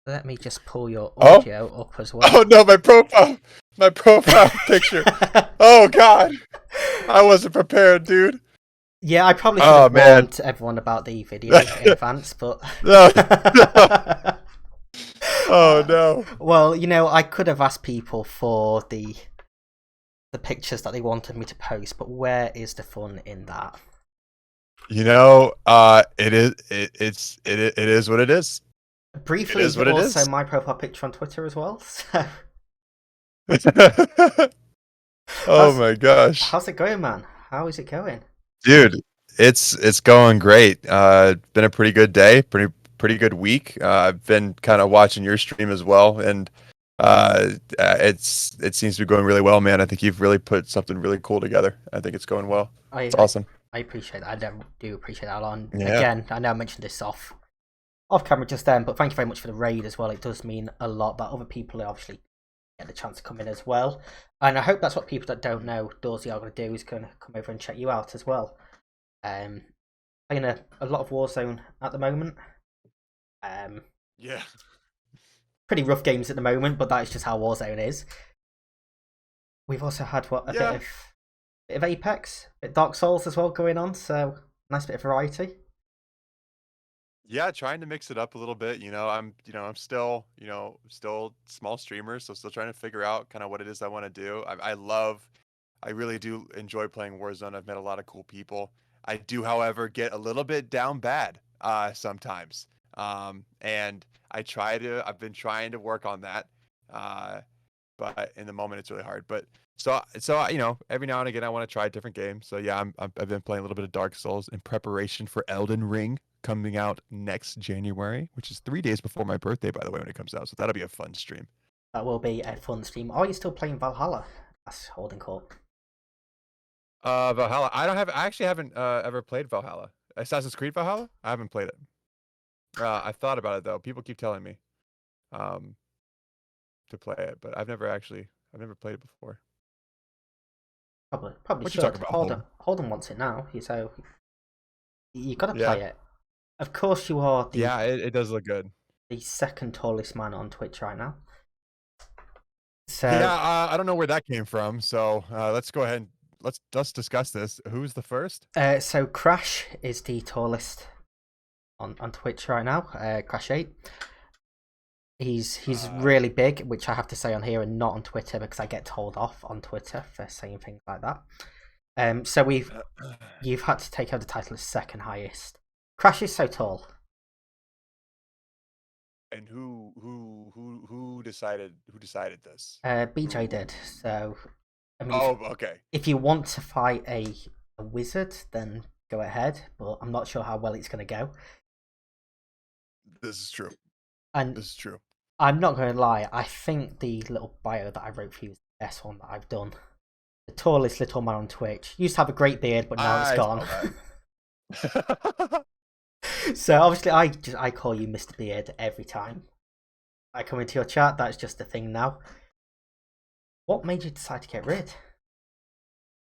Let me just pull your Oh, audio up as well. oh no, my profile picture. Oh God, I wasn't prepared, dude. Yeah, I probably should Oh have man. warned everyone about the video in advance, but No, no. Oh no. well, I could have asked people for the pictures that they wanted me to post, but where is the fun in that? It is. It is what it is. It is Briefly, what it also is. my profile picture on Twitter as well. So, Oh how's my gosh, how's it going, man? How is it going? dude, it's going great. Been a pretty good day, pretty good week. I've been kind of watching your stream as well, and it seems to be going really well, man. I think you've really put something really cool together. I think it's going well. I It's I, awesome. I appreciate that. Do appreciate that a lot. And Yeah. again, I know I mentioned this off camera just then, but thank you very much for the raid as well. It does mean a lot that other people obviously get the chance to come in as well. And I hope that's what people that don't know Dorzy are going to do, is going to come over and check you out as well. Playing a lot of Warzone at the moment. Yeah. Pretty rough games at the moment, but that is just how Warzone is. We've also had a bit of Apex, a bit Dark Souls as well going on, so nice bit of variety. Yeah, trying to mix it up a little bit. I'm still, still small streamer, so still trying to figure out kind of what it is I want to do. I really do enjoy playing Warzone. I've met a lot of cool people. I do, however, get a little bit down bad sometimes. And I've been trying to work on that. But in the moment it's really hard. But every now and again I want to try different games. So yeah, I've been playing a little bit of Dark Souls in preparation for Elden Ring coming out next January, which is 3 days before my birthday, by the way, when it comes out. So that'll be a fun stream. That will be a fun stream. Are you still playing Valhalla? That's holding court. Valhalla. I actually haven't ever played Valhalla. Assassin's Creed Valhalla? I haven't played it. I thought about it though. People keep telling me to play it, but I've never played it before. Probably What you should. talking about? Holden wants it now, so you got to Yeah. play it. Of course, you are Yeah, it does look good. the second tallest man on Twitch right now. So Yeah, I don't know where that came from. So let's go ahead and let's discuss this. Who's the first? so Crash is the tallest on Twitch right now. Crash 8. He's really big, which I have to say on here and not on Twitter because I get told off on Twitter for saying things like that. So you've had to take out the title as second highest. Crash is so tall. And who decided this? BJ did. So I mean, Oh, okay. if you want to fight a wizard, then go ahead. But I'm not sure how well it's going to go. This is true. And This is true. I'm not going to lie. I think the little bio that I wrote for you is the best one that I've done. The tallest little man on Twitch. Used to have a great beard, but now it's gone. So obviously, I call you Mr. Beard every time I come into your chat. That's just a thing now. What made you decide to get rid?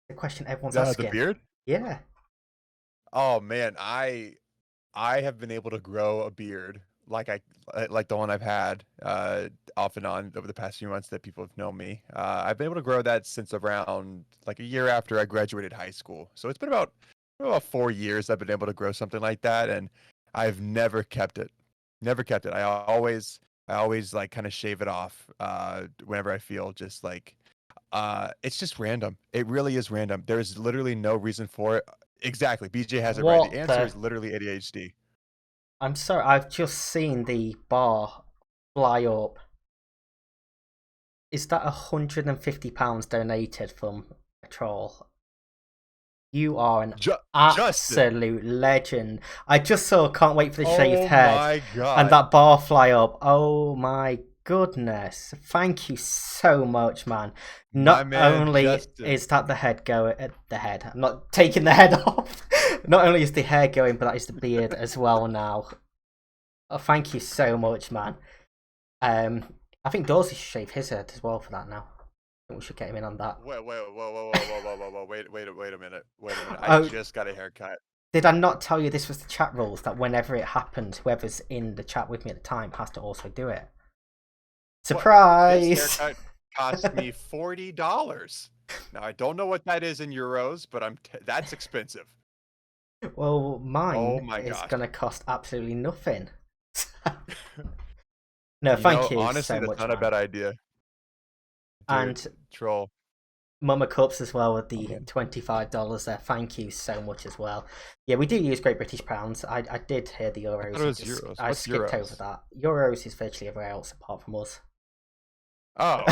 The question everyone's asking. The beard? Yeah. Oh man, I have been able to grow a beard like the one I've had off and on over the past few months that people have known me. I've been able to grow that since around like a year after I graduated high school. So it's been about 4 years I've been able to grow something like that, and I've never kept it. Never kept it. I always like kind of shave it off whenever I feel just like it's just random. It really is random. There's literally no reason for it. Exactly. BJ has it right. The answer is literally ADHD. I'm sorry, I've just seen the bar fly up. Is that £150 donated from a troll? You are an absolute legend. I just saw Can't Wait for the Shaved Head. Oh my god. And that bar fly up. Oh my goodness. Thank you so much, man. Not only is that the head going, the head, I'm not taking the head off. Not only is the hair going, but that is the beard as well now. Oh, thank you so much, man. I think Dorzy should shave his head as well for that now. I think we should get him in on that. Wait a minute. I just got a haircut. Did I not tell you this was the chat rules, that whenever it happens, whoever's in the chat with me at the time has to also do it? Surprise! This haircut cost me $40. Now I don't know what that is in euros, but that's expensive. Well, mine is gosh. gonna cost absolutely nothing. No, thank you honestly, so that's much, not man. a bad idea. Dude, And troll. Mama Cups as well with the $25 there. Thank you so much as well. Yeah, we do use Great British Pounds. I did hear the euros. I thought it was euros. I skipped over that. Euros is virtually everywhere else apart from us. Oh,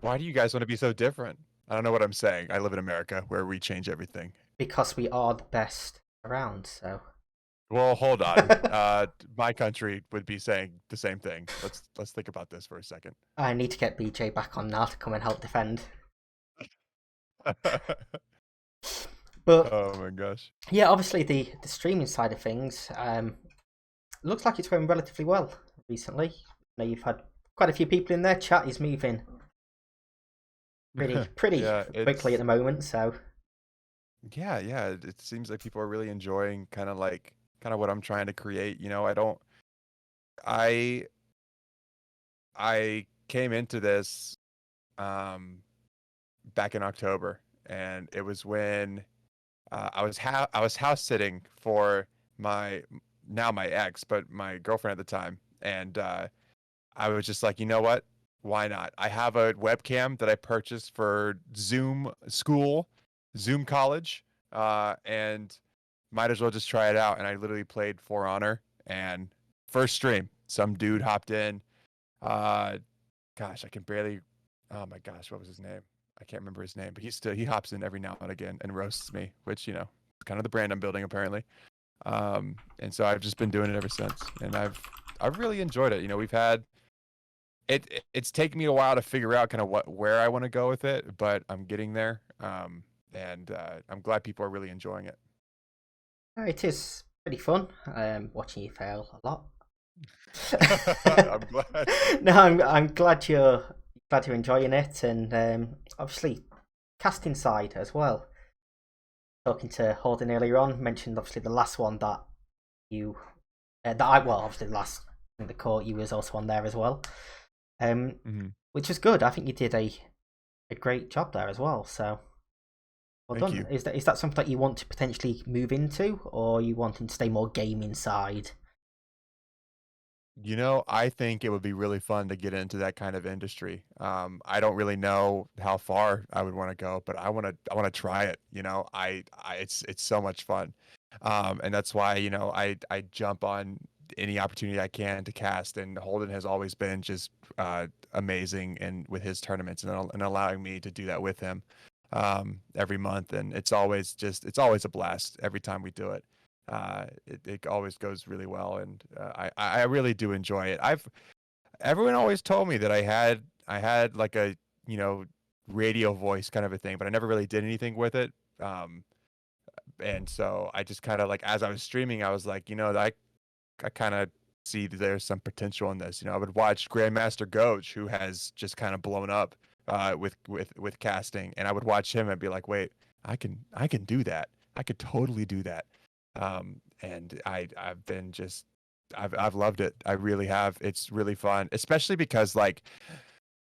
why do you guys want to be so different? I don't know what I'm saying. I live in America where we change everything. Because we are the best around, so. Well, hold on. My country would be saying the same thing. Let's think about this for a second. I need to get BJ back on now to come and help defend. But oh my gosh. Yeah, obviously the streaming side of things looks like it's going relatively well recently. Now you've had quite a few people in there. Chat is moving pretty yeah, quickly at the moment, so yeah, it seems like people are really enjoying kind of what I'm trying to create. I came into this back in October, and it was when I was house sitting for my ex, but my girlfriend at the time, and I was just like, you know what? Why not? I have a webcam that I purchased for Zoom school, Zoom college, and might as well just try it out. And I literally played For Honor, and first stream, some dude hopped in. Gosh, I can barely. Oh my gosh, what was his name? I can't remember his name, but he hops in every now and again and roasts me, which is kind of the brand I'm building apparently. And so I've just been doing it ever since, and I've really enjoyed it. We've had it's taken me a while to figure out kind of where I want to go with it, but I'm getting there. And I'm glad people are really enjoying it. it is pretty fun. Watching you fail a lot. I'm glad. No, I'm glad you're enjoying it, and obviously casting side as well. Talking to Holden earlier on, mentioned obviously the last one that you obviously the last in the court you was also on there as well. Which was good. I think you did a great job there as well. So well Thank done. you. Is that something that you want to potentially move into, or are you wanting to stay more gaming side? I think it would be really fun to get into that kind of industry. I don't really know how far I would want to go, but I want to try it. It's so much fun, and that's why I jump on any opportunity I can to cast. And Holden has always been just amazing, and with his tournaments and allowing me to do that with him every month, and it's always a blast every time we do it. It always goes really well, and I really do enjoy it. Everyone always told me that I had like a radio voice kind of a thing, but I never really did anything with it. And so I just kind of as I was streaming, I was like, I kind of see that there's some potential in this. I would watch Grandmaster Goach, who has just kind of blown up with casting, and I would watch him and be like, wait, I can do that. I could totally do that. And I've been I've loved it. I really have. It's really fun, especially because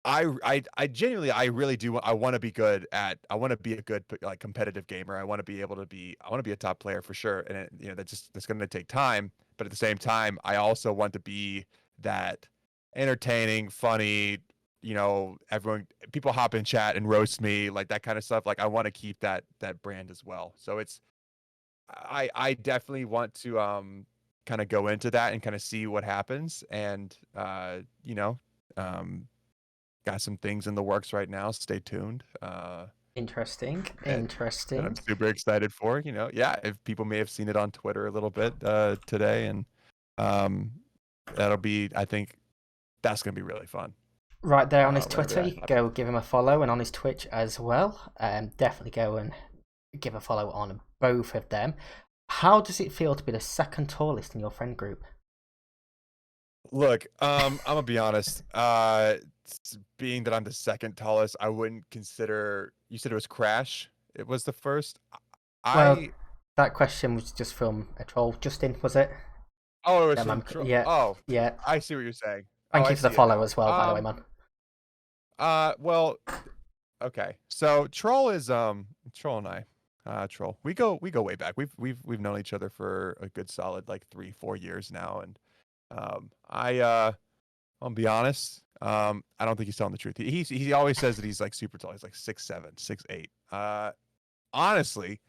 I genuinely, I really do. I want to be I want to be a good competitive gamer. I want to be a top player for sure. And that's going to take time. But at the same time, I also want to be that entertaining, funny, people hop in chat and roast me, like that kind of stuff. Like I want to keep that brand as well. So I definitely want to kind of go into that and kind of see what happens, and got some things in the works right now. Stay tuned. Interesting. And I'm super excited for. Yeah, if people may have seen it on Twitter a little bit today, and that'll be. I think that's gonna be really fun. Right there on his Twitter, go give him a follow, and on his Twitch as well. Definitely go and give a follow on both of them. How does it feel to be the second tallest in your friend group? Look, I'm gonna be honest. Being that I'm the second tallest, I wouldn't consider. You said it was Crash. It was the first. That question was just from a troll. Justin, was it? Oh, it was from yeah. Oh, yeah. I see what you're saying. Thank I you for the see it follow now. as well, by the way, man. Well, okay. So Troll is Troll and I, Troll. We go way back. We've known each other for a good solid like 3-4 years now, and I'll be honest. I don't think he's telling the truth. He always says that he's like super tall. He's like 6'7", 6'8". Honestly,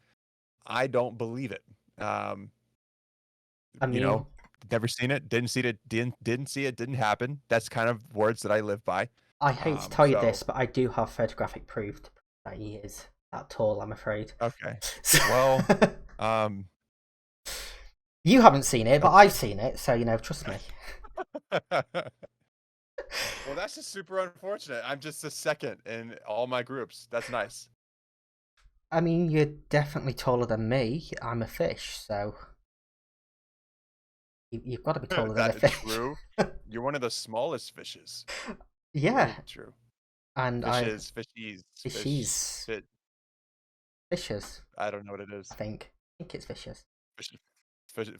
I don't believe it. I mean, you know, never seen it, didn't see it, didn't see it, didn't happen. That's kind of words that I live by. I hate to tell you this, but I do have photographic proof that he is that tall, I'm afraid. Okay. Well, you haven't seen it, but I've seen it, so trust me. Well, that's just super unfortunate. I'm just the second in all my groups. That's nice. I mean, you're definitely taller than me. I'm a fish, so you've got to be taller than a fish. True. You're one of the smallest fishes. Yeah. Very true. And fishies. Fishes. I don't know what it is. I think it's fishes.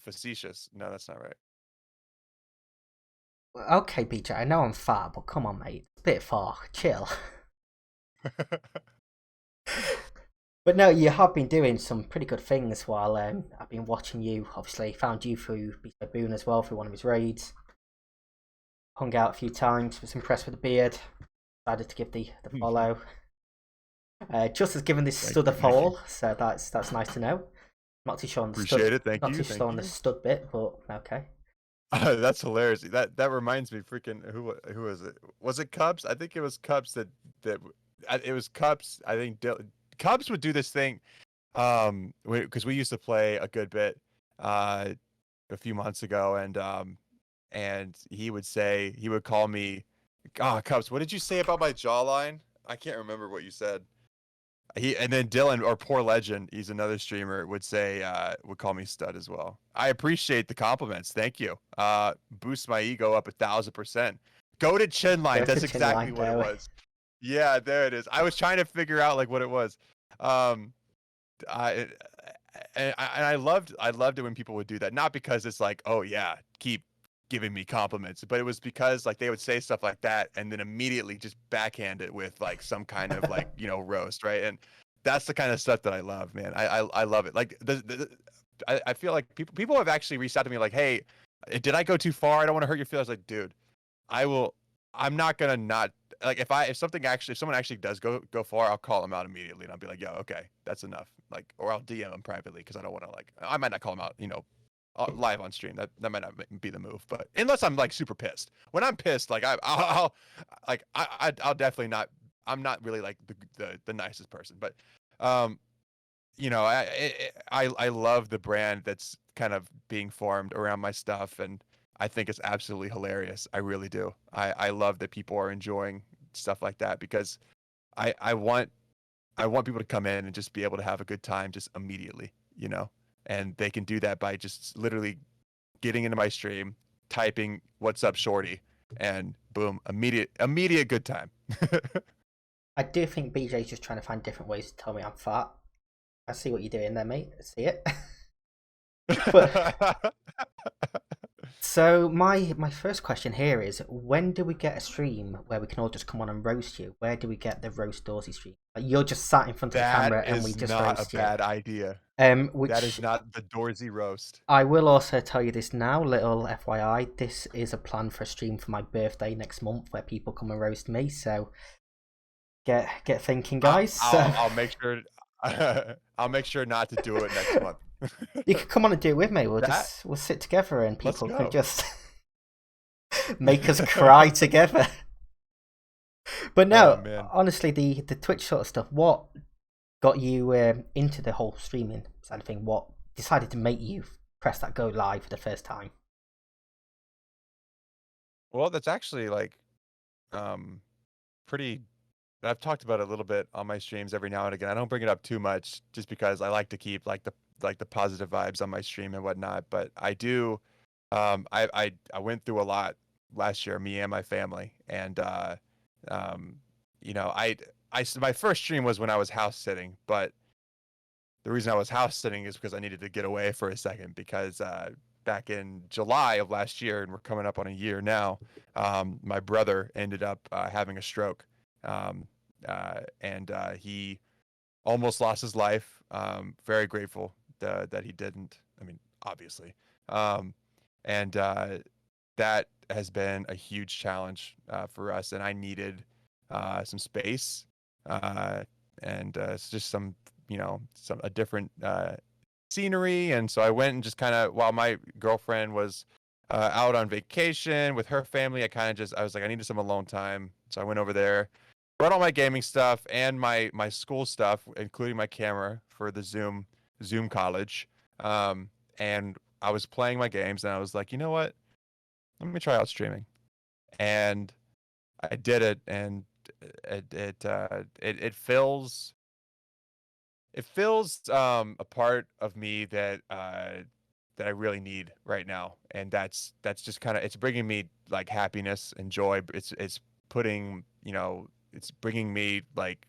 Facetious. No, that's not right. Okay, BJ, I know I'm fat, but come on, mate. It's a bit far. Chill. But no, you have been doing some pretty good things while I've been watching you. Obviously, found you through BJ Boone as well, through one of his raids. Hung out a few times, was impressed with the beard. Decided to give the follow. Just has given this stud a fall, so that's nice to know. Not too sure on the Appreciate stud. It, thank not you. Not too sure on the stud bit, but okay. That's hilarious. That reminds me, freaking who was it? Was it Cubs? I think it was Cubs that it was Cubs. I think Cubs would do this thing, because we used to play a good bit, a few months ago, and he would call me, Cubs, what did you say about my jawline? I can't remember what you said. And then Dylan, or Poor Legend, he's another streamer, would call me stud as well. I appreciate the compliments. Thank you. Boosts my ego up 1,000%. Go to chin line. That's exactly what it was. Yeah, there it is. I was trying to figure out like what it was. I loved it when people would do that. Not because it's like, oh yeah, keep giving me compliments, but it was because like they would say stuff like that and then immediately just backhand it with like some kind of like roast, right? And that's the kind of stuff that I love, man. I love it. Like I feel like people have actually reached out to me like, hey, did I go too far? I don't want to hurt your feelings. Like, dude, I'm not gonna not like if someone actually does go far, I'll call them out immediately and I'll be like, yo, okay, that's enough. Like, or I'll DM them privately because I don't want to I might not call them out, live on stream. That might not be the move, but unless I'm like super pissed. When I'm pissed, like I'll definitely not. I'm not really like the nicest person, but I love the brand that's kind of being formed around my stuff, and I think it's absolutely hilarious. I really do. I love that people are enjoying stuff like that because I want people to come in and just be able to have a good time just immediately, and they can do that by just literally getting into my stream, typing "What's up, shorty," and boom, immediate good time. I do think BJ's just trying to find different ways to tell me I'm fat. I see what you're doing there, mate. I see it. But, so my first question here is, when do we get a stream where we can all just come on and roast you? Where do we get the RoastDorzy stream? Like, you're just sat in front of the camera and we just roast you. That is not a bad idea. That is not the Dorzy roast. I will also tell you this now, little FYI. This is a plan for a stream for my birthday next month where people come and roast me. So get thinking, guys. I'll make sure. I'll make sure not to do it next month. You can come on and do it with me. We'll sit together and people can just make us cry together. But no, honestly, the Twitch sort of stuff. What got you into the whole streaming side of thing? What decided to make you press that go live for the first time? Well, that's actually like pretty. I've talked about it a little bit on my streams every now and again. I don't bring it up too much just because I like to keep like the positive vibes on my stream and whatnot. But I do. I went through a lot last year, me and my family, and my first stream was when I was house sitting, but the reason I was house sitting is because I needed to get away for a second because back in July of last year, and we're coming up on a year now, my brother ended up having a stroke, and he almost lost his life. Very grateful that he didn't. I mean, obviously, and that has been a huge challenge for us, and I needed some space, and it's just some a different scenery. And so I went and just kind of, while my girlfriend was out on vacation with her family, I was like, I needed some alone time. So I went over there, brought all my gaming stuff and my school stuff, including my camera for the Zoom college. And I was playing my games, and I was like, you know what? Let me try out streaming. And I did it, and it fills a part of me that I really need right now. And that's just kind of, it's bringing me like happiness and joy. It's putting, it's bringing me like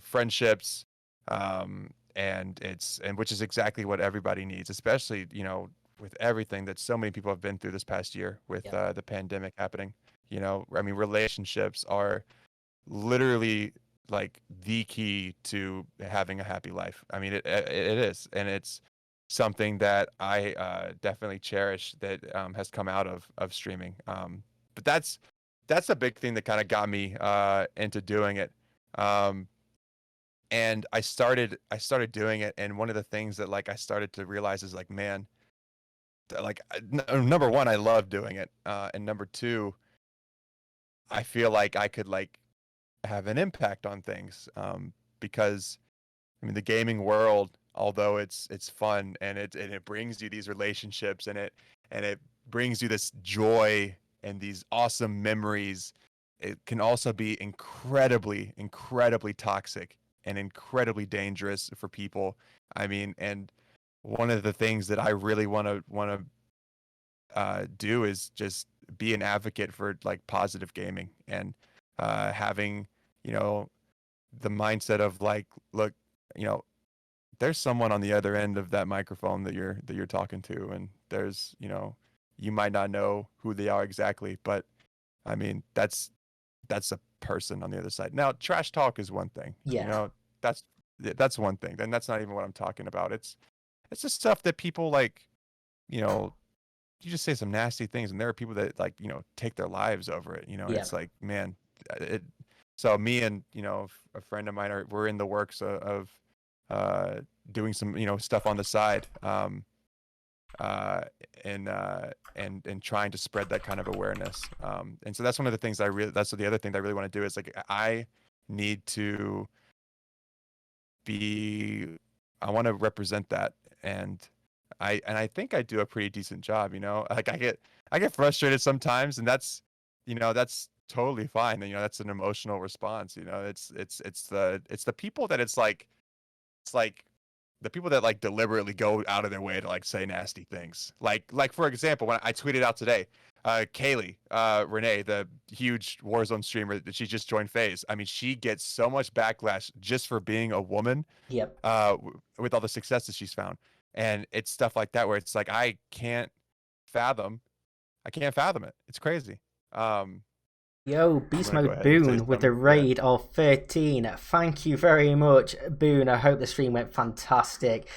friendships, and which is exactly what everybody needs, especially with everything that so many people have been through this past year with the pandemic happening. I mean, relationships are literally like the key to having a happy life. I mean, it is, and it's something that I definitely cherish that has come out of streaming. But that's a big thing that kind of got me into doing it. And I started doing it, and one of the things that like I started to realize is like, man, like number one, I love doing it, and number two, I feel like I could like have an impact on things, because I mean, the gaming world, although it's fun and it brings you these relationships, and it brings you this joy and these awesome memories, it can also be incredibly toxic and incredibly dangerous for people. I mean, and one of the things that I really want to do is just be an advocate for like positive gaming, and having the mindset of like, look, there's someone on the other end of that microphone that you're talking to, and there's you might not know who they are exactly, but I mean, that's a person on the other side. Now, trash talk is one thing. That's one thing. Then that's not even what I'm talking about. It's just stuff that people like, you just say some nasty things, and there are people that like, take their lives over it. It's like, man, so me and, a friend of mine we're in the works of doing some, stuff on the side, and trying to spread that kind of awareness. And so that's one of the things that's the other thing that I really want to do is like, I need to I want to represent that. And I think I do a pretty decent job, like I get frustrated sometimes, and that's totally fine. And, that's an emotional response. It's the people that it's like the people that like deliberately go out of their way to like say nasty things. Like for example, when I tweeted out today, Kaylee, Renee, the huge Warzone streamer that she just joined FaZe. I mean, she gets so much backlash just for being a woman. Yep. With all the successes she's found, and it's stuff like that where it's like I can't fathom it. It's crazy. Yo, Beast Mode Boone with the raid of 13. Thank you very much, Boone. I hope the stream went fantastic.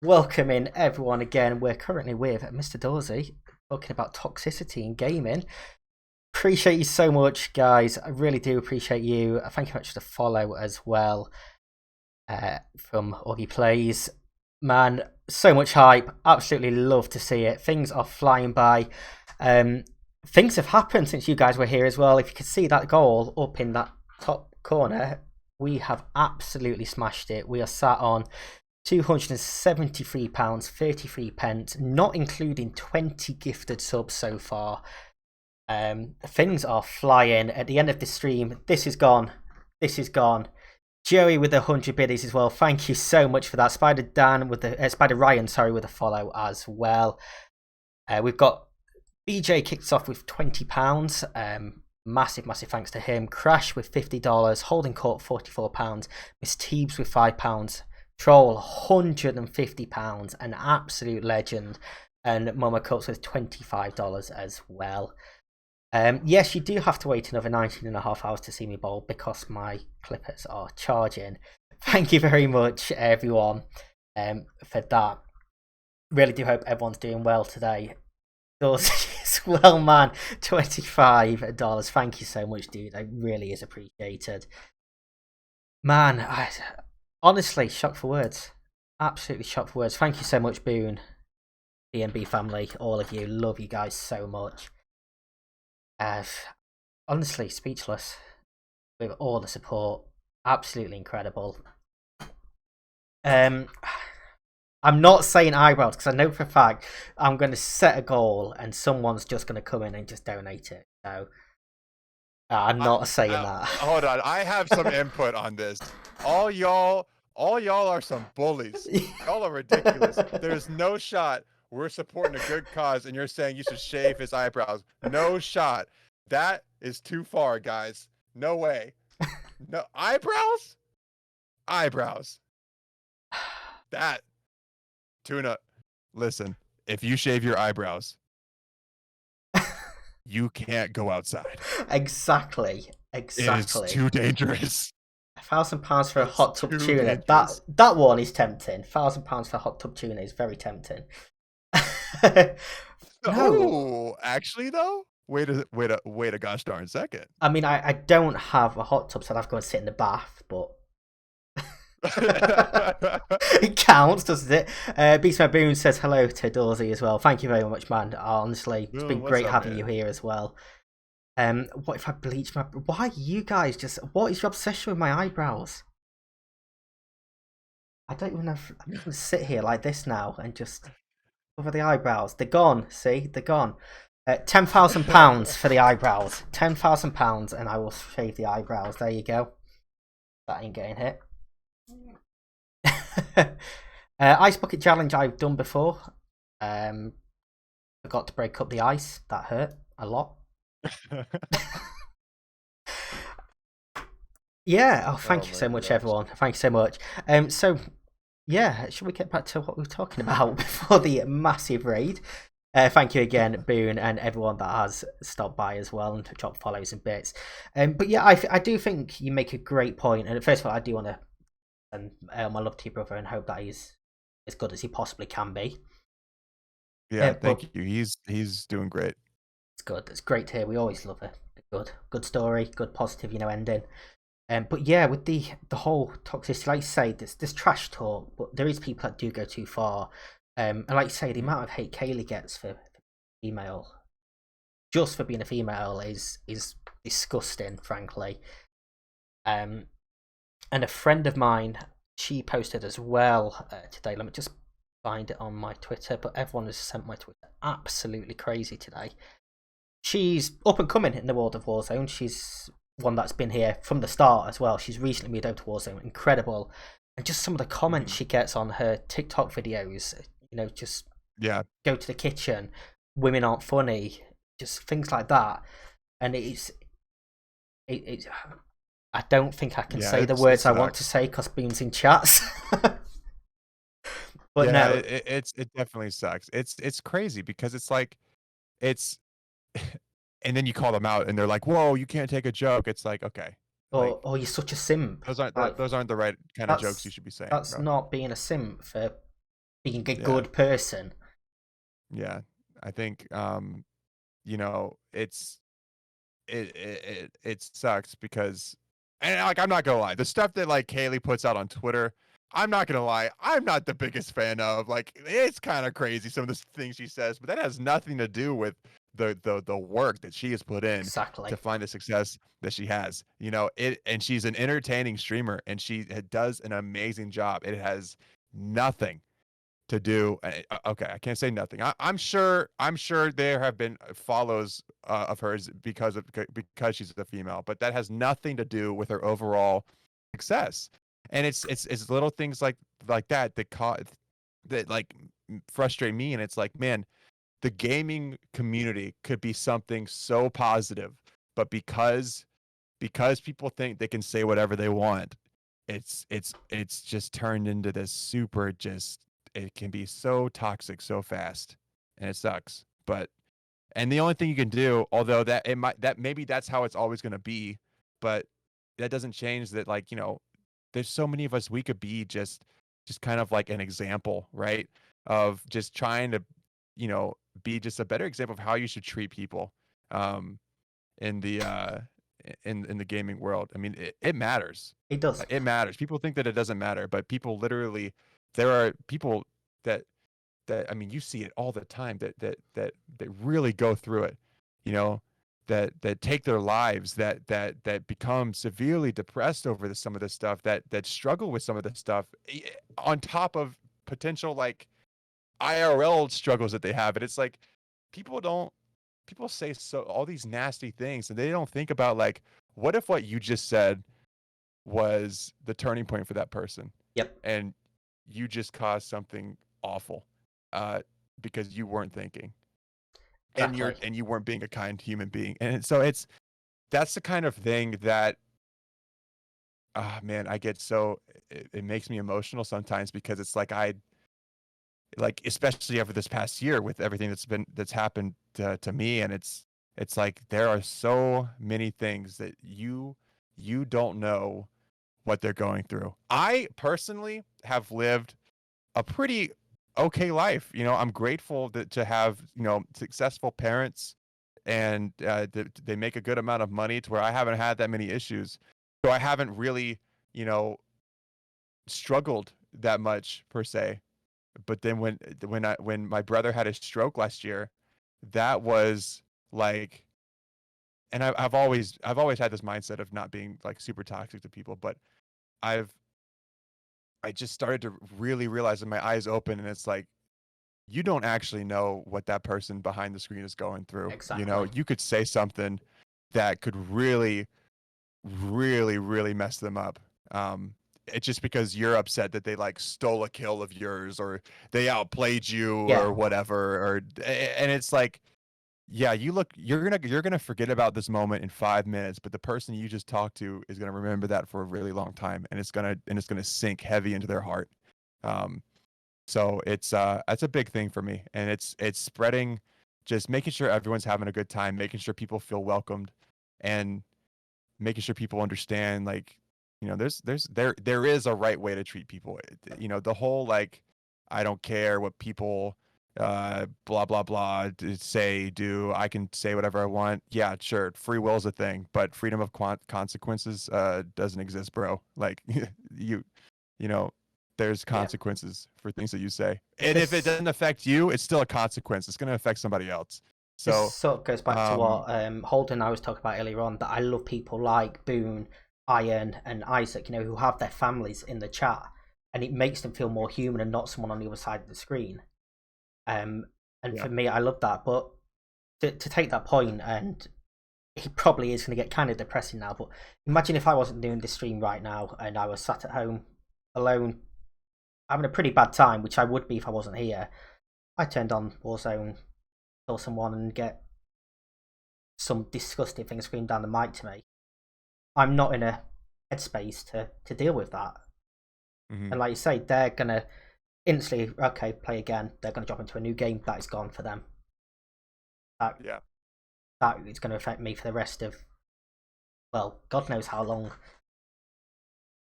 Welcoming everyone again. We're currently with MrDorzy talking about toxicity in gaming. Appreciate you so much, guys. I really do appreciate you. Thank you much for the follow as well, from Augie Plays. Man, so much hype. Absolutely love to see it. Things are flying by. Things have happened since you guys were here as well. If you could see that goal up in that top corner, we have absolutely smashed it. We are sat on £273.33, not including 20 gifted subs so far. Things are flying. At the end of the stream, this is gone. Joey with the 100 biddies as well. Thank you so much for that. Spider Ryan, with a follow as well. We've got BJ kicks off with £20. Massive thanks to him. Crash with $50. Holding Court £44. Miss Teebs with £5. Troll, £150, an absolute legend. And Mama Cups with $25 as well. Yes, you do have to wait another 19.5 hours to see me bowl because my clippers are charging. Thank you very much, everyone, for that. Really do hope everyone's doing well today. As well, man, $25. Thank you so much, dude. It really is appreciated. Man, honestly, shocked for words. Absolutely shocked for words. Thank you so much, Boone, BNB family, all of you. Love you guys so much. Honestly, speechless with all the support. Absolutely incredible. I'm not saying eyebrows because I know for a fact I'm going to set a goal and someone's just going to come in and just donate it. So I'm not saying that. Hold on, I have some input on this. All y'all are some bullies. Y'all are ridiculous. There's no shot we're supporting a good cause and you're saying you should shave his eyebrows. No shot. That is too far, guys. No way. No eyebrows? Eyebrows. That Tuna, listen, if you shave your eyebrows, you can't go outside. Exactly. It's too dangerous. £1,000 for a hot tub tuna. That one is tempting. £1,000 for a hot tub tuna is very tempting. No, actually though, wait a gosh darn second. I mean, I don't have a hot tub, so I'd have to go and sit in the bath, but it counts, doesn't it? Beastman Boone says hello to Dorzy as well. Thank you very much, man. Honestly, it's been great having you here as well. What if I bleach my... Why you guys just... What is your obsession with my eyebrows? I don't even have... I'm just going to sit here like this now and just cover the eyebrows. They're gone, see? They're gone. £10,000 for the eyebrows. £10,000 and I will shave the eyebrows. There you go. That ain't getting hit. Ice bucket challenge I've done before. Forgot to break up the ice. That hurt a lot. Yeah. Oh, thank you so much, everyone. Thank you so much. So yeah, should we get back to what we were talking about before the massive raid? Thank you again, Boone, and everyone that has stopped by as well and to drop follows and bits. But yeah, I do think you make a great point. And first of all, I do want to send my love to your brother and hope that he's as good as he possibly can be. Yeah, thank you. He's doing great. It's good. It's great to hear. We always love a good story, good positive, ending. But yeah, with the whole toxicity, like you say, there's trash talk, but there is people that do go too far. And like you say, the amount of hate Kaylee gets for female, just for being a female, is disgusting, frankly. And a friend of mine, she posted as well today. Let me just find it on my Twitter. But everyone has sent my Twitter absolutely crazy today. She's up and coming in the world of Warzone. She's one that's been here from the start as well. She's recently moved over to Warzone. Incredible. And just some of the comments she gets on her TikTok videos, just go to the kitchen, women aren't funny, just things like that. And it's I don't think I can say the words I want to say because Bean's in chats. But no, it definitely sucks. It's crazy because it's like and then you call them out and they're like, whoa, you can't take a joke. It's like, okay. Or you're such a simp. Those aren't the right kind of jokes you should be saying. That's not being a simp for being a good person. Yeah. I think it sucks because, and like, I'm not gonna lie, the stuff that like Kaylee puts out on Twitter, I'm not gonna lie, I'm not the biggest fan of. Like, it's kind of crazy some of the things she says, but that has nothing to do with the work that she has put in to find the success that she has. And she's an entertaining streamer and she does an amazing job. It has nothing to do. Okay, I can't say nothing. I'm sure there have been follows of hers because she's a female, but that has nothing to do with her overall success. And it's little things like that like frustrate me. And it's like, man, the gaming community could be something so positive, but because people think they can say whatever they want, it's just turned into this super it can be so toxic so fast, and it sucks. And the only thing you can do, although that maybe that's how it's always going to be, but that doesn't change that, like, there's so many of us, we could be just kind of like an example, right? Of just trying to, be just a better example of how you should treat people in the in the gaming world. I mean, it matters. It does. It matters. People think that it doesn't matter, but people literally, there are people that I mean, you see it all the time that really go through it, that take their lives, that become severely depressed over some of this stuff, that struggle with some of this stuff, on top of potential like IRL struggles that they have. And it's like, people say so all these nasty things, and they don't think about, like, what if what you just said was the turning point for that person? Yep. And you just caused something awful because you weren't thinking. Exactly. And you weren't being a kind human being. And so that's the kind of thing that, man, I get so, it makes me emotional sometimes, because it's like, especially over this past year with everything that's happened to me. And it's like, there are so many things that you don't know what they're going through. I personally have lived a pretty okay life. I'm grateful to have, successful parents, and they make a good amount of money to where I haven't had that many issues. So I haven't really, struggled that much per se. But then when my brother had his stroke last year, that was like, and I've always had this mindset of not being like super toxic to people, but I just started to really realize that my eyes open, and it's like, you don't actually know what that person behind the screen is going through. Exactly. You could say something that could really, really, really mess them up. It's just because you're upset that they like stole a kill of yours, or they outplayed you, or whatever, and it's like, yeah, you're gonna forget about this moment in 5 minutes, but the person you just talked to is gonna remember that for a really long time, and it's gonna sink heavy into their heart. So that's a big thing for me, and it's spreading, just making sure everyone's having a good time, making sure people feel welcomed, and making sure people understand, like, there is a right way to treat people. The whole, like, I don't care what people blah blah blah say, do, I can say whatever I want. Yeah, sure, free will is a thing, but freedom of consequences doesn't exist, bro. Like, you know there's consequences for things that you say, and if it doesn't affect you, it's still a consequence. It's going to affect somebody else. So this sort of goes back to what Holden and I was talking about earlier on, that I love people like Boone, Iron, and Isaac, who have their families in the chat, and it makes them feel more human and not someone on the other side of the screen. For me, I love that. But to take that point, and it probably is going to get kind of depressing now, but imagine if I wasn't doing this stream right now and I was sat at home alone having a pretty bad time, which I would be if I wasn't here. I turned on Warzone, kill someone, and get some disgusting thing screamed down the mic to me. I'm not in a headspace to deal with that. Mm-hmm. And like you say, they're gonna instantly, okay, play again. They're gonna jump into a new game that is gone for them. That is gonna affect me for the rest of, well, God knows how long.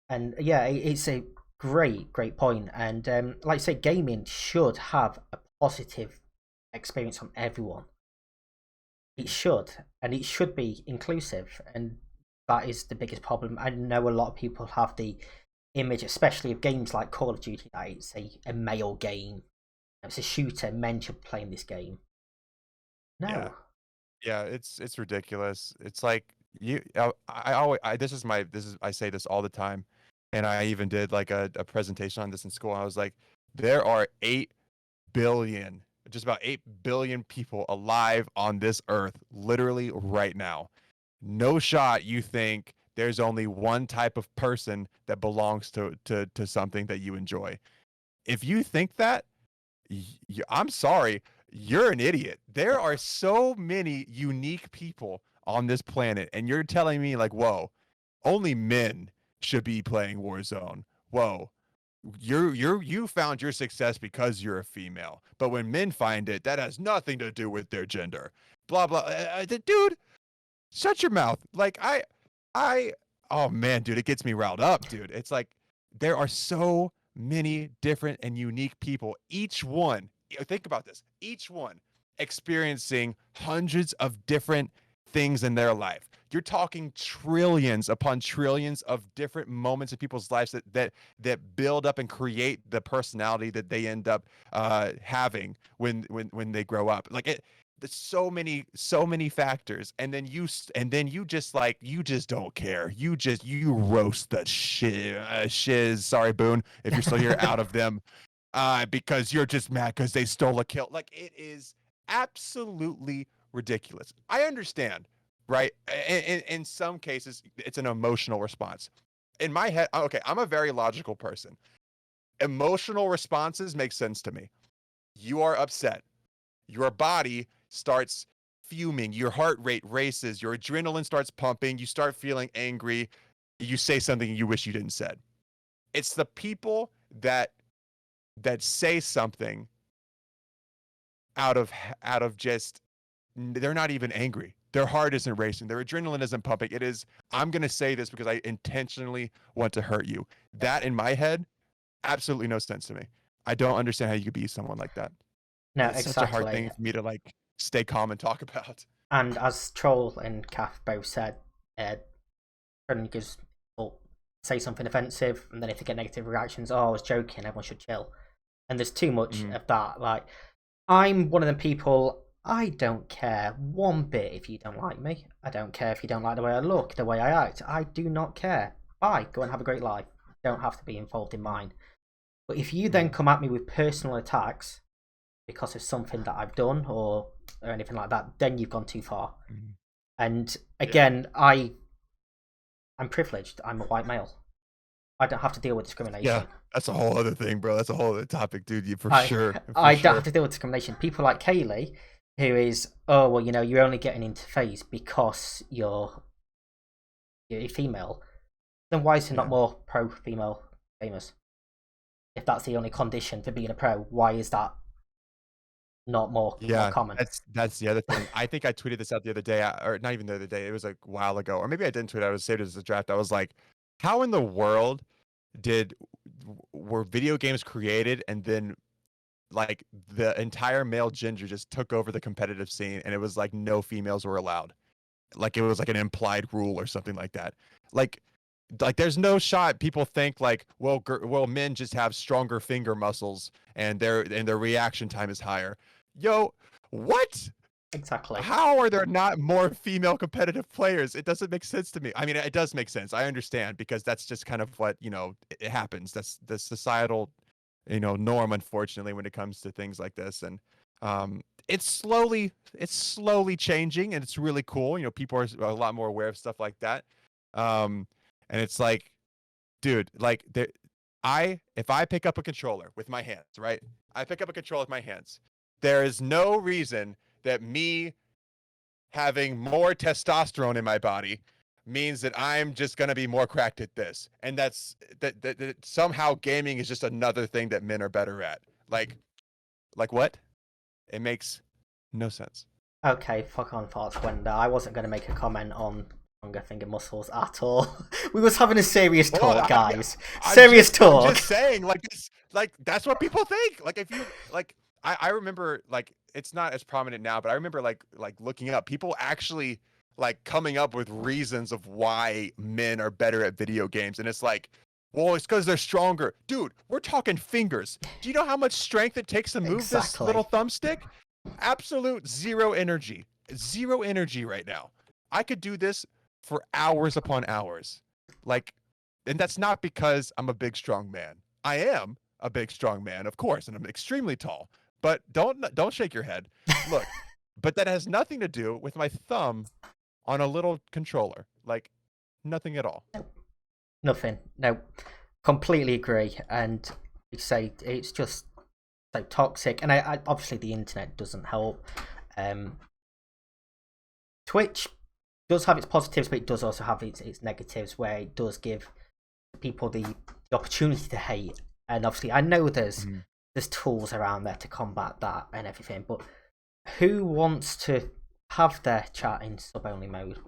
And yeah, it's a great point. And like I say, gaming should have a positive experience on everyone. It should, and it should be inclusive, and that is the biggest problem. I know a lot of people have the image, especially of games like Call of Duty, that it's a male game, it's a shooter, men should play in this game. No. Yeah, it's ridiculous. It's like, I say this all the time, and I even did like a presentation on this in school. I was like, there are 8 billion, just about 8 billion people alive on this earth literally right now. No shot you think there's only one type of person that belongs to something that you enjoy. If you think that, I'm sorry, you're an idiot. There are so many unique people on this planet, and you're telling me, like, whoa, only men should be playing Warzone. Whoa. You found your success because you're a female. But when men find it, that has nothing to do with their gender. Blah blah. Dude, shut your mouth. Like I oh man, dude, it gets me riled up, dude. It's like there are so many different and unique people. Each one, think about this. Each one experiencing hundreds of different things in their life. You're talking trillions upon trillions of different moments in people's lives that build up and create the personality that they end up having when they grow up. Like there's so many factors, and then you just don't care. You roast the shiz. Sorry, Boone, if you're still here, out of them, because you're just mad because they stole a kill. Like, it is absolutely ridiculous. I understand, right? In some cases, it's an emotional response. In my head, okay, I'm a very logical person. Emotional responses make sense to me. You are upset. Your body starts fuming. Your heart rate races. Your adrenaline starts pumping. You start feeling angry. You say something you wish you didn't said. It's the people that say something out of just, they're not even angry. Their heart isn't racing. Their adrenaline isn't pumping. It is, I'm going to say this because I intentionally want to hurt you. That, in my head, absolutely no sense to me. I don't understand how you could be someone like that. No, it's exactly. such a hard thing for me to like stay calm and talk about. And as Troll and Kath both said, say something offensive, and then if they get negative reactions, I was joking, everyone should chill. And there's too much of that. Like, I'm one of them people, I don't care one bit if you don't like me. I don't care if you don't like the way I look, the way I act. I do not care. Bye, go and have a great life. You don't have to be involved in mine. But if you then come at me with personal attacks because of something that I've done or anything like that, then you've gone too far. And again, I'm privileged. I'm a white male. I don't have to deal with discrimination. Yeah, that's a whole other thing, bro. That's a whole other topic, dude. Sure. I don't have to deal with discrimination. People like Kaylee, who is, oh, well, you know, you're only getting into phase because you're a female. Then why is there not more pro-female gamers? If that's the only condition for being a pro, why is that not more common? That's the other thing. I think I tweeted this out the other day, or not even the other day. It was a while ago, or maybe I didn't tweet it. I was saved as a draft. I was like, how in the world were video games created and then like the entire male gender just took over the competitive scene, and it was like no females were allowed? Like it was like an implied rule or something like that. Like there's no shot. People think like, well, men just have stronger finger muscles and their reaction time is higher. Yo, what? Exactly. How are there not more female competitive players? It doesn't make sense to me. I mean, it does make sense. I understand, because that's just kind of what, you know, it happens. That's the societal, you know, norm, unfortunately, when it comes to things like this. And it's slowly changing, and it's really cool. You know, people are a lot more aware of stuff like that. And it's like, dude, like if I pick up a controller with my hands, right? I pick up a controller with my hands. There is no reason that me having more testosterone in my body means that I'm just going to be more cracked at this. And that somehow gaming is just another thing that men are better at. Like what? It makes no sense. Okay, fuck on farts, Wenda. I wasn't going to make a comment on stronger finger muscles at all. We was having a serious talk, guys. Serious talk. I'm just saying, like that's what people think. Like, if you like, I remember, like, it's not as prominent now, but I remember like looking up people actually like coming up with reasons of why men are better at video games, and it's like, well, it's because they're stronger. Dude, we're talking fingers. Do you know how much strength it takes to move this little thumbstick? Absolute zero energy right now. I could do this for hours upon hours. Like, and that's not because I'm a big strong man. I am a big strong man, of course, and I'm extremely tall. But don't shake your head. Look, but that has nothing to do with my thumb on a little controller. Like, nothing at all. Nothing. No, completely agree. And you say it's just so toxic, and I obviously the internet doesn't help. Twitch does have its positives, but it does also have its negatives, where it does give people the opportunity to hate. And obviously, I know there's tools around there to combat that and everything, but who wants to have their chat in sub-only mode?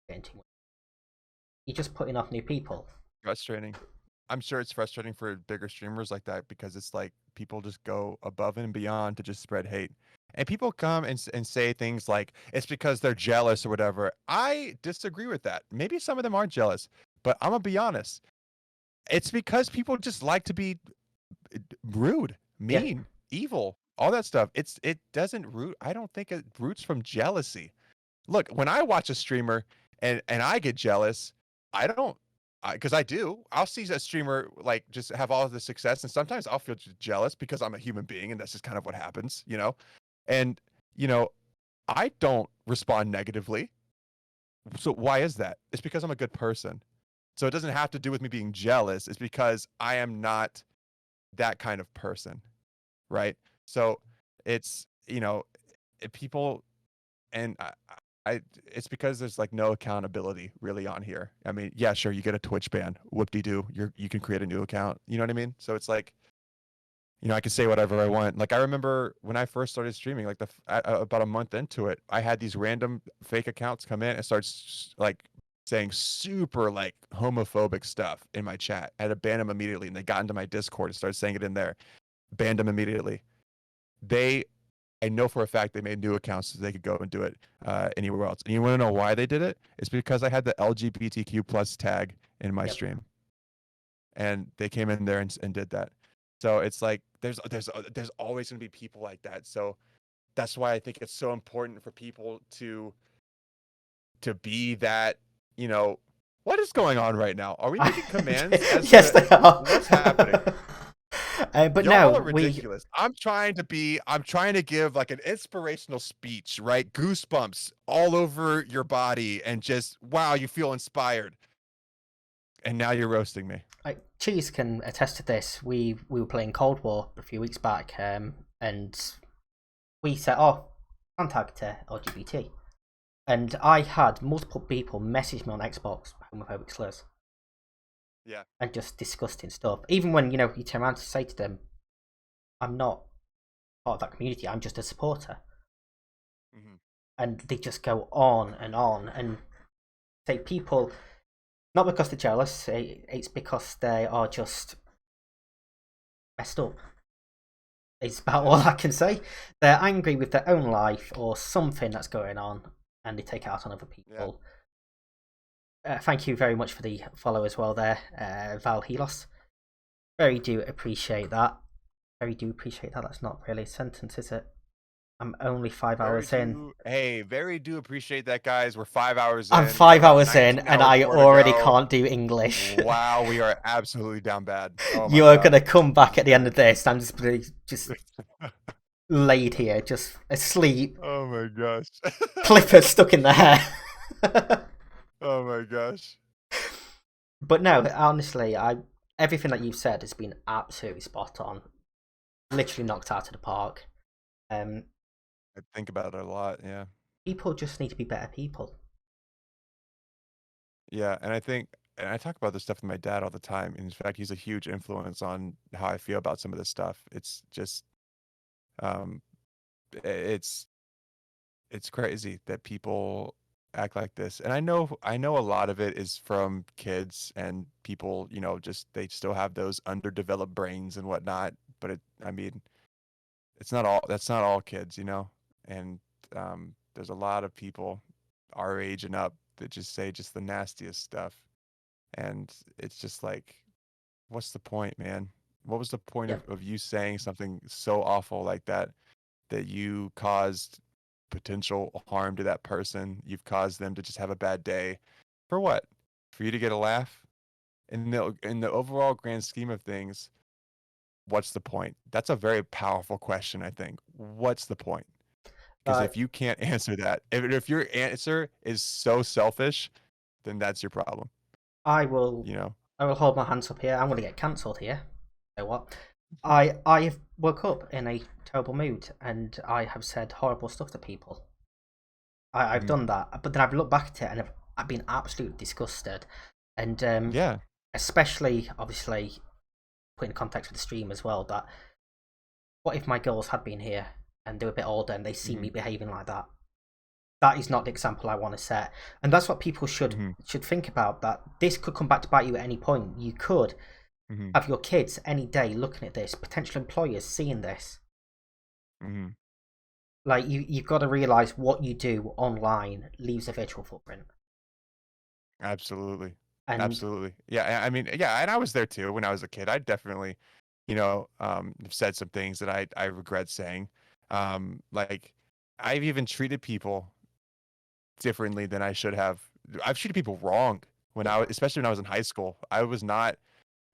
You're just putting off new people. Frustrating. I'm sure it's frustrating for bigger streamers like that, because it's like people just go above and beyond to just spread hate. And people come and say things like, it's because they're jealous or whatever. I disagree with that. Maybe some of them are jealous, but I'm going to be honest. It's because people just like to be rude, mean, evil, all that stuff. It doesn't root. I don't think it roots from jealousy. Look, when I watch a streamer and I get jealous, I don't, because I do. I'll see a streamer like just have all of the success, and sometimes I'll feel jealous because I'm a human being, and that's just kind of what happens, you know. And you know, I don't respond negatively. So why is that? It's because I'm a good person. So it doesn't have to do with me being jealous. It's because I am not that kind of person, right? So it's, you know, people, and it's because there's like no accountability really on here. I mean, yeah, sure, you get a Twitch ban, whoop-de-doo, you can create a new account. You know what I mean? So it's like, you know, I can say whatever I want. Like I remember when I first started streaming, like about a month into it, I had these random fake accounts come in and start like saying super like homophobic stuff in my chat. I had to ban them immediately, and they got into my Discord and started saying it in there. Banned them immediately. I know for a fact they made new accounts so they could go and do it anywhere else. And you want to know why they did it? It's because I had the LGBTQ plus tag in my stream, and they came in there and did that. So it's like there's always going to be people like that. So that's why I think it's so important for people to be that, you know, what is going on right now? Are we making commands? Yes, they are. What's happening? But Y'all no, are ridiculous. I'm trying to give like an inspirational speech, right? Goosebumps all over your body, and just wow, you feel inspired. And now you're roasting me. Cheese can attest to this. We were playing Cold War a few weeks back, and we said, "Oh, contact LGBT," and I had multiple people message me on Xbox homophobic slurs. Yeah. And just disgusting stuff. Even when, you know, you turn around to say to them, I'm not part of that community, I'm just a supporter. Mm-hmm. And they just go on, and say people, not because they're jealous, it's because they are just messed up. It's about all I can say. They're angry with their own life or something that's going on, and they take it out on other people. Yeah. Thank you very much for the follow as well there, Val Helos. Very do appreciate that. Very do appreciate that. That's not really a sentence, is it? I'm only 5 hours in. Hey, very do appreciate that, guys. We're 5 hours in. I'm 5 hours in, and I already can't do English. Wow, we are absolutely down bad. Oh you are going to come back at the end of this. I'm just laid here, just asleep. Oh my gosh. Clippers stuck in the hair. Oh my gosh. But no, honestly, everything that you've said has been absolutely spot on. Literally knocked out of the park. I think about it a lot, yeah. People just need to be better people. Yeah, and I talk about this stuff with my dad all the time. In fact, he's a huge influence on how I feel about some of this stuff. It's just, it's crazy that people act like this. And I know a lot of it is from kids and people, you know, just they still have those underdeveloped brains and whatnot. But that's not all kids, you know. And there's a lot of people our age and up that just say just the nastiest stuff. And it's just like, what's the point, man? What was the point of you saying something so awful like that you caused potential harm to that person? You've caused them to just have a bad day. For what? For you to get a laugh? In the overall grand scheme of things, what's the point? That's a very powerful question, I think. What's the point? Because if you can't answer that, if your answer is so selfish, then that's your problem. I will hold my hands up here. I'm going to get cancelled here. You know what? I have woke up in a terrible mood, and I have said horrible stuff to people. I've done that, but then I've looked back at it and I've been absolutely disgusted. And especially obviously put in context with the stream as well, that what if my girls had been here and they were a bit older and they see me behaving like that? That is not the example I want to set, and that's what people should think about. That this could come back to bite you at any point. You could have your kids any day looking at this, potential employers seeing this. Like you've got to realize what you do online leaves a virtual footprint. Absolutely. Absolutely. Yeah. I mean, yeah. And I was there too when I was a kid. I definitely, said some things that I regret saying. Like I've even treated people differently than I should have. I've treated people wrong especially when I was in high school. I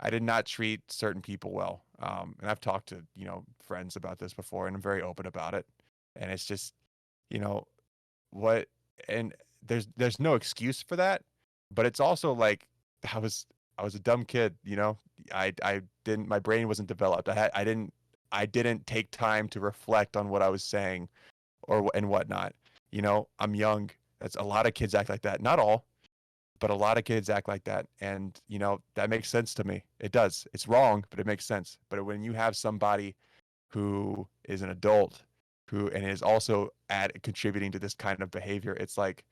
did not treat certain people well. And I've talked to, friends about this before, and I'm very open about it. And it's just, what, and there's no excuse for that, but it's also like, I was a dumb kid, I didn't, my brain wasn't developed. I didn't take time to reflect on what I was saying and whatnot. I'm young. That's a lot of kids act like that. Not all, but a lot of kids act like that. And, that makes sense to me. It does. It's wrong, but it makes sense. But when you have somebody who is an adult and is also contributing to this kind of behavior, it's like,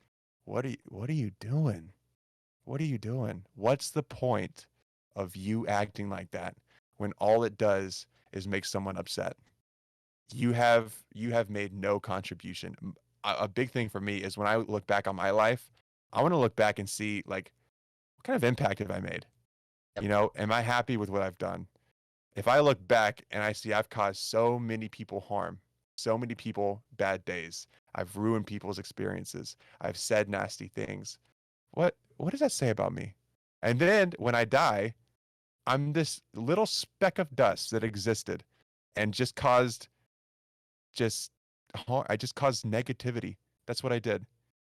what are you doing? What are you doing? What's the point of you acting like that when all it does is make someone upset? You have made no contribution. A big thing for me is when I look back on my life, I want to look back and see, like, what kind of impact have I made? Yep. Am I happy with what I've done? If I look back and I see I've caused so many people harm, so many people bad days, I've ruined people's experiences, I've said nasty things, what does that say about me? And then when I die, I'm this little speck of dust that existed and just caused harm. I just caused negativity. That's what I did.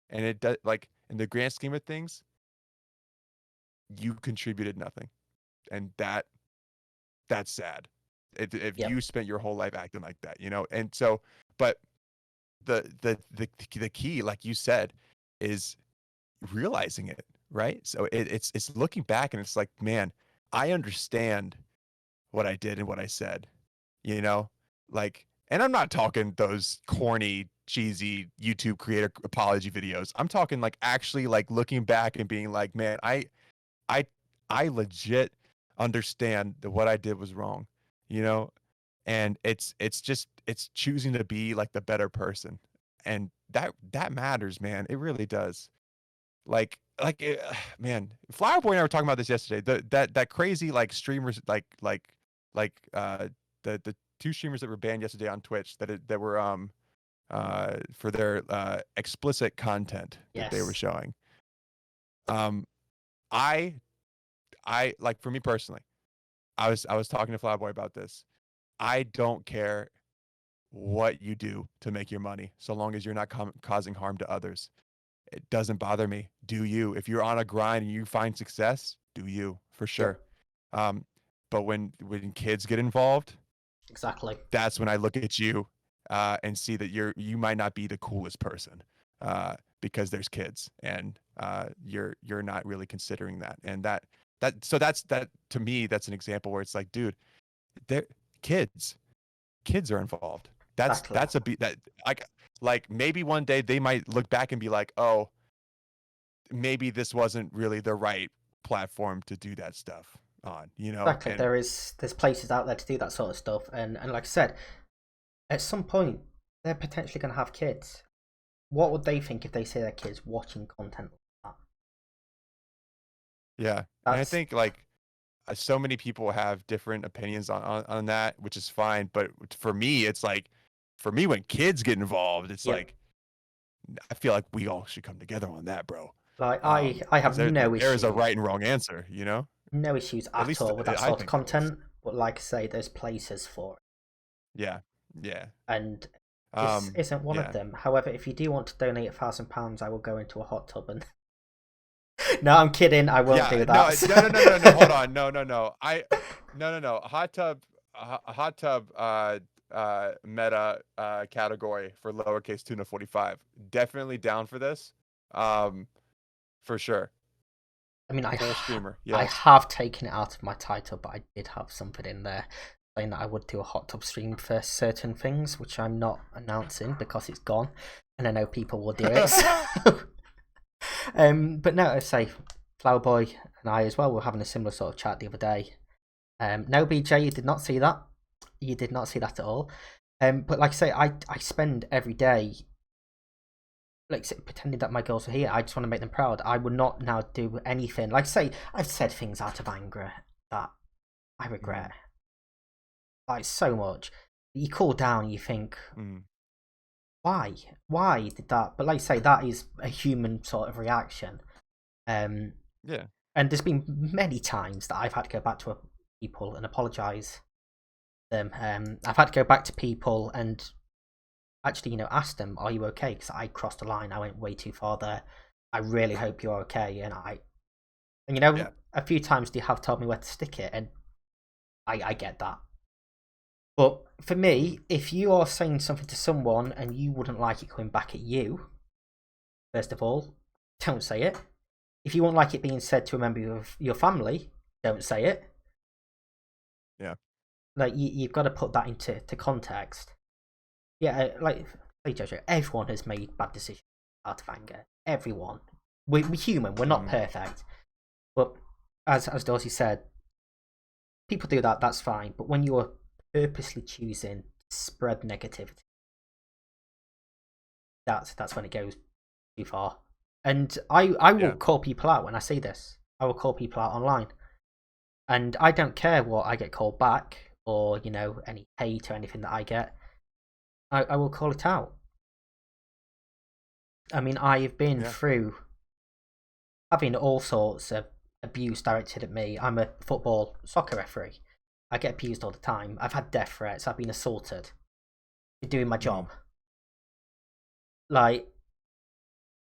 And it does, like, in the grand scheme of things, you contributed nothing. And that's sad. If Yep. you spent your whole life acting like that, And so, but the key, like you said, is realizing it, right? So it's looking back and it's like, man, I understand what I did and what I said, like, and I'm not talking those corny, cheesy YouTube creator apology videos. I'm talking like actually like looking back and being like, man, I legit understand that what I did was wrong, and it's choosing to be like the better person. And that matters, man. It really does. Man, Flower Boy and I were talking about this yesterday. That crazy like streamers the two streamers that were banned yesterday on Twitch that were for their explicit content that they were showing. I like, for me personally, I was talking to Flower Boy about this. I don't care what you do to make your money, so long as you're not causing harm to others. It doesn't bother me. Do you? If you're on a grind and you find success, do you, for sure. Yep. But when kids get involved, exactly, that's when I look at you and see that you might not be the coolest person because there's kids, and you're not really considering that. And that to me, that's an example where it's like, dude, they're kids are involved. That's like maybe one day they might look back and be like, oh, maybe this wasn't really the right platform to do that stuff on, Exactly. And there's places out there to do that sort of stuff, and like I said, at some point they're potentially going to have kids. What would they think if they see their kids watching content like that? Yeah, and I think, like, so many people have different opinions on that, which is fine. But for me, it's like, for me, when kids get involved, it's like, I feel like we all should come together on that, bro. Like, I have no issue. There is a right and wrong answer, No issues at all with that sort of content. But like I say, there's places for it. Yeah, yeah. And this isn't one of them. However, if you do want to donate £1,000, I will go into a hot tub and. No, I'm kidding. I won't do that. No. Hold on. No. Hot tub. Meta category for lowercase Tuna45. Definitely down for this. For sure. I mean, Full streamer. I Yes. have taken it out of my title, but I did have something in there saying that I would do a hot tub stream for certain things, which I'm not announcing because it's gone, and I know people will do it. So. But no, I say Flower Boy and I as well were having a similar sort of chat the other day. No, BJ, you did not see that. You did not see that at all. But like I say, I spend every day like pretending that my girls are here. I just want to make them proud. I would not now do anything. Like I say, I've said things out of anger that I regret. Like so much. You cool down, you think, why? Why did that? But like I say, that is a human sort of reaction. Yeah. And there's been many times that I've had to go back to people and apologise. I've had to go back to people and actually, ask them, "Are you okay?" Because I crossed the line. I went way too far there. I really hope you're okay. And a few times they have told me where to stick it, and I get that. But for me, if you are saying something to someone and you wouldn't like it coming back at you, first of all, don't say it. If you won't like it being said to a member of your family, don't say it. Yeah. Like, you've got to put that into context. Yeah, like Jojo, everyone has made bad decisions out of anger. Everyone. We're human. We're not perfect. But as Dorsey said, people do that. That's fine. But when you're purposely choosing to spread negativity, that's when it goes too far. And I will call people out when I see this. I will call people out online, and I don't care what I get called back or any hate or anything that I get. I will call it out. I mean, I've been through having all sorts of abuse directed at me. I'm a soccer referee. I get abused all the time. I've had death threats. I've been assaulted for doing my job. Like,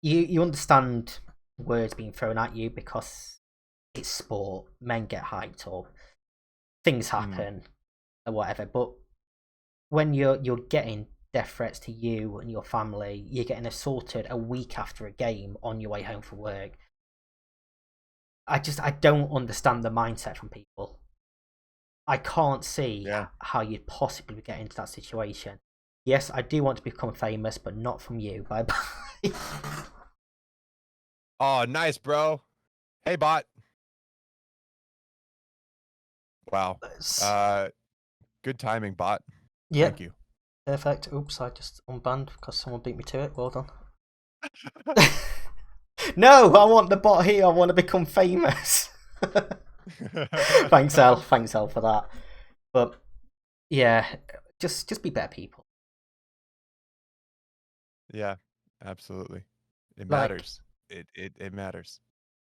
you understand words being thrown at you because it's sport. Men get hyped up. Things happen or whatever. But when you're getting death threats to you and your family, you're getting assaulted a week after a game on your way home from work. I don't understand the mindset from people. I can't see how you'd possibly get into that situation. Yes, I do want to become famous, but not from you. Bye bye. Oh, nice, bro. Hey, bot. Wow. Good timing, bot. Yeah. Thank you. Perfect. Oops, I just unbanned because someone beat me to it. Well done. No, I want the bot here. I want to become famous. Thanks, Al. Thanks, Al, for that. But yeah, just be better people. Yeah, absolutely. It matters. It matters.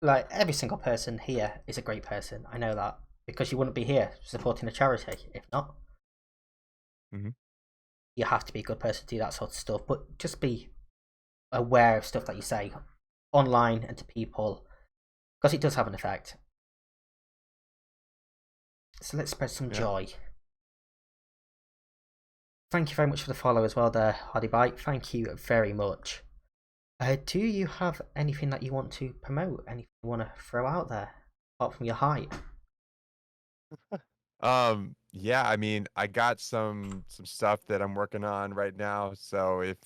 Like, every single person here is a great person. I know that because you wouldn't be here supporting a charity if not. You have to be a good person to do that sort of stuff. But just be aware of stuff that you say online and to people, because it does have an effect. So let's spread some joy. Thank you very much for the follow as well there, Hardy Bite. Thank you very much. Do you have anything that you want to promote? Anything you want to throw out there apart from your height? Yeah, I mean, I got some stuff that I'm working on right now. So if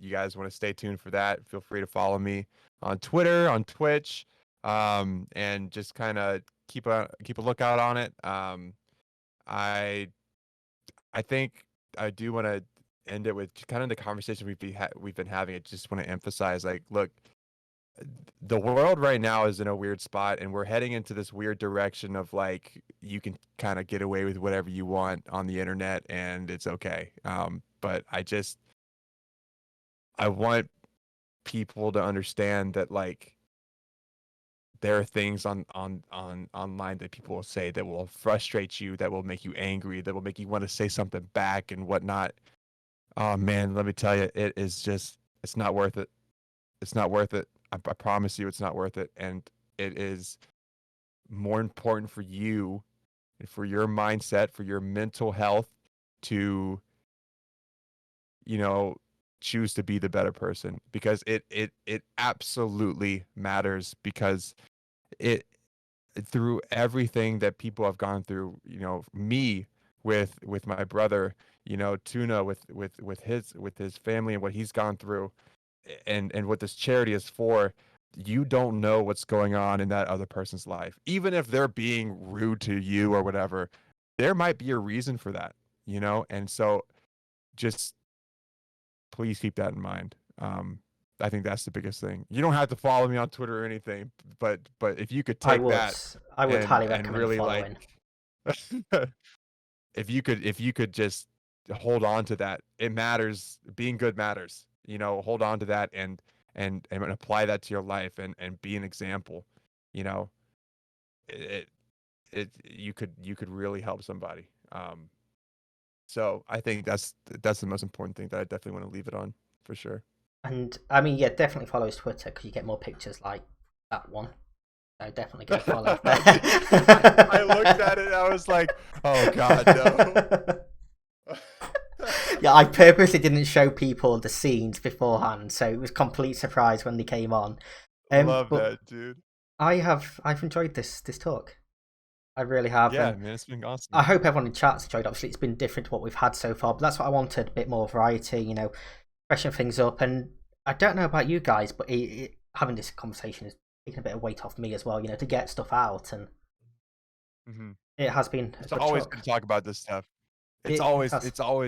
you guys want to stay tuned for that, feel free to follow me on Twitter, on Twitch, and just kind of keep a lookout on it. I think I do want to end it with kind of the conversation we've been having. I just want to emphasize, like, look, the world right now is in a weird spot, and we're heading into this weird direction of, like, you can kind of get away with whatever you want on the internet and it's okay. But I want people to understand that, like, there are things on online that people will say that will frustrate you, that will make you angry, that will make you want to say something back and whatnot. Oh man, let me tell you, it's not worth it. It's not worth it. I promise you, it's not worth it. And it is more important for you and for your mindset, for your mental health, to, choose to be the better person, because it absolutely matters. Because it through everything that people have gone through, me with my brother, Tuna with his family and what he's gone through, and what this charity is for. You don't know what's going on in that other person's life. Even if they're being rude to you or whatever, there might be a reason for that, And so just please keep that in mind. I think that's the biggest thing. You don't have to follow me on Twitter or anything, but if you could take I would highly and recommend really following. if you could just hold on to that, it matters. Being good matters. Hold on to that and apply that to your life and be an example. It you could really help somebody. So I think that's the most important thing that I definitely want to leave it on for sure. And I mean, yeah, definitely follow his Twitter because you get more pictures like that one. So definitely go follow. I looked at it and I was like, oh God, no. Yeah, I purposely didn't show people the scenes beforehand, so it was complete surprise when they came on. Love that, dude. I've enjoyed this talk. I really have. Yeah, man, it's been awesome. I hope everyone in chat's enjoyed. Obviously, it's been different to what we've had so far, but that's what I wanted, a bit more variety, freshen things up. And I don't know about you guys, but having this conversation is taking a bit of weight off me as well, to get stuff out. And it has been It's always good to talk about this stuff. It's always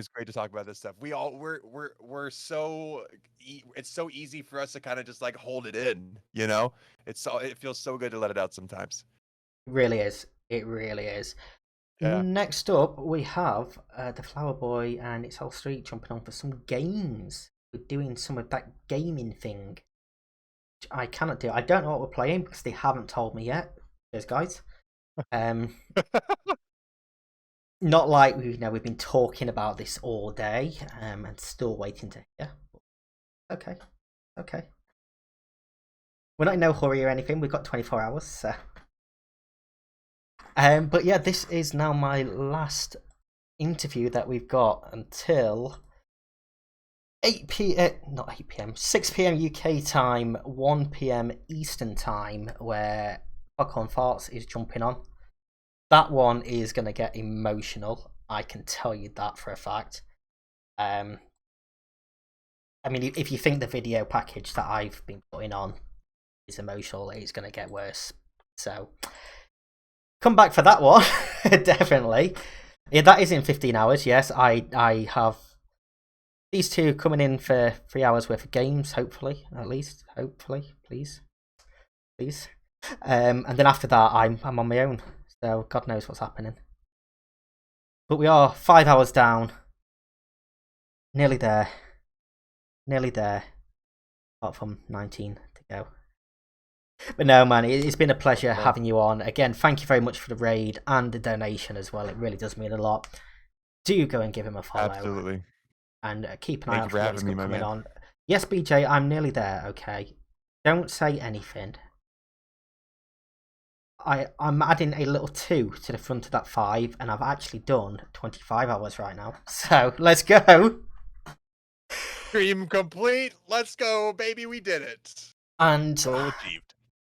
great to talk about this stuff. We're so it's so easy for us to kind of just like hold it in, it feels so good to let it out sometimes. It really is. It really is. Yeah. Next up, we have the Flower Boy and It's All Street jumping on for some games. We're doing some of that gaming thing, which I cannot do. I don't know what we're playing because they haven't told me yet. Cheers, guys. Not like we've been talking about this all day, and still waiting to hear. Okay. We're not in no hurry or anything. We've got 24 hours, so. But yeah, this is now my last interview that we've got until 6 p.m. UK time, 1 p.m. Eastern time, where Popcorn Farts is jumping on. That one is going to get emotional. I can tell you that for a fact. I mean, if you think the video package that I've been putting on is emotional, it's going to get worse. So, come back for that one, definitely. Yeah, that is in 15 hours, yes. I have these two coming in for 3 hours worth of games, hopefully, at least. Hopefully, please. And then after that, I'm on my own. So God knows what's happening. But we are 5 hours down. Nearly there. Apart from 19 to go. But no, man, it's been a pleasure having you on. Again, thank you very much for the raid and the donation as well. It really does mean a lot. Do go and give him a follow. Absolutely. And keep an eye out for what's coming on. Yes, BJ, I'm nearly there, okay? Don't say anything. I'm adding a little 2 to the front of that 5, and I've actually done 25 hours right now. So, let's go! Dream complete! Let's go, baby, we did it! And goal achieved.